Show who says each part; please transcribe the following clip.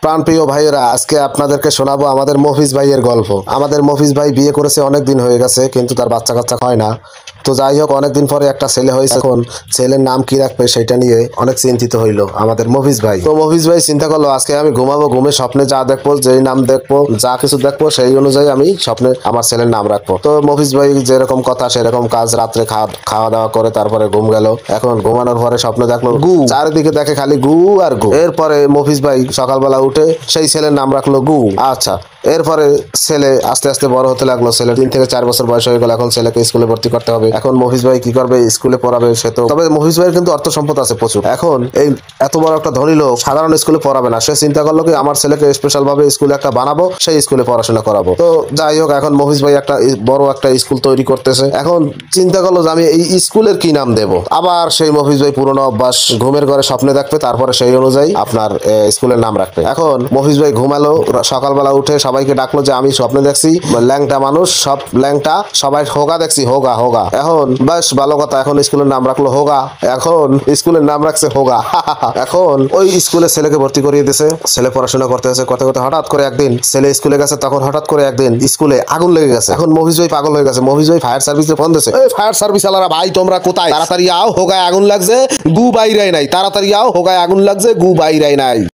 Speaker 1: প্রাণপ্রিয় ভাইয়েরা, আজকে আপনাদেরকে শোনাবো আমাদের মফিজ ভাইয়ের গল্প। আমাদের মফিজ ভাই বিয়ে করেছে, অনেক দিন হয়ে গেছে, কিন্তু তার বাচ্চা কাচ্চা হয় না। তো যাই হোক, অনেকদিন পরে একটা ছেলে হয়েছে। এখন ছেলের নাম কি রাখবে সেটা নিয়ে অনেক চিন্তিত হইলো আমাদের মফিজ ভাই। তো মফিজ ভাই চিন্তা করলো, আজকে আমি ঘুমাবো, ঘুমে স্বপ্নে যা দেখবো, যেই নাম দেখবো, যা কিছু দেখবো, সেই অনুযায়ী আমি স্বপ্নে আমার ছেলের নাম রাখবো। তো মফিজ ভাই যেরকম কথা সেরকম কাজ, রাত্রে খাওয়া দাওয়া করে তারপরে ঘুম গেল। এখন ঘুমানোর পরে স্বপ্ন দেখলো গু, চারিদিকে দেখে খালি গু আর গু। এরপরে মফিজ ভাই সকালবেলা উঠে সেই ছেলের নাম রাখলো গু। আচ্ছা, এরপরে ছেলে আস্তে আস্তে বড় হতে লাগলো। ছেলে 3 থেকে 4 বছর বয়স হয়ে গেল। এখন ছেলেকে স্কুলে ভর্তি করতে হবে। এখন মফিজ ভাই কি করবে? স্কুলে পড়াবে সে তো, তবে মফিজ ভাইয়ের কিন্তু অর্থ সম্পদ আছে প্রচুর। এখন এই এত বড় একটা ধনী লোক সাধারণ স্কুলে পড়াবে না। সে চিন্তা করলো কি, আমার ছেলেকে স্পেশাল ভাবে স্কুলে একটা বানাবো, সেই স্কুলে পড়াশোনা করাবো। তো যাই হোক, এখন মফিজ ভাই একটা বড় একটা স্কুল তৈরি করতেছে। এখন চিন্তা করলো যে আমি এই স্কুলের কি নাম দেব। আবার সেই মফিজ ভাই পুরোনো অভ্যাস, ঘুমের ঘরে স্বপ্নে দেখবে, তারপরে সেই অনুযায়ী আপনার স্কুলের নাম রাখবে। এখন মফিজ ভাই ঘুমালো, সকালবেলা উঠে সবাইকে ডাকলো যে আমি স্বপ্নে দেখছি ল্যাংটা মানুষ, সব ল্যাংটা, সবাই হোগা দেখছি, হোগা হোগা। এখন বেশ ভালো কথা, এখন স্কুলের নাম রাখলো হোগা। এখন স্কুলের নাম রাখছে হোগা। এখন ওই স্কুলে ছেলেকে ভর্তি করিয়ে দিয়েছে। ছেলে পড়াশোনা করতে আছে, করতে করতে হঠাৎ করে একদিন ছেলে স্কুলে গেছে, তখন হঠাৎ করে একদিন স্কুলে আগুন লেগে গেছে। এখন মফিজ ভাই পাগল হয়ে গেছে। মফিজ ভাই ফায়ার সার্ভিসে ফোন দিয়েছে, এই ফায়ার সার্ভিস আলারা ভাই, তোমরা কোথায়? তাড়াতাড়ি আও, হোগায় আগুন লাগছে, গু বাইরে নাই, তাড়াতাড়ি আও, হোগায় আগুন লাগছে, গু বাইরে নাই।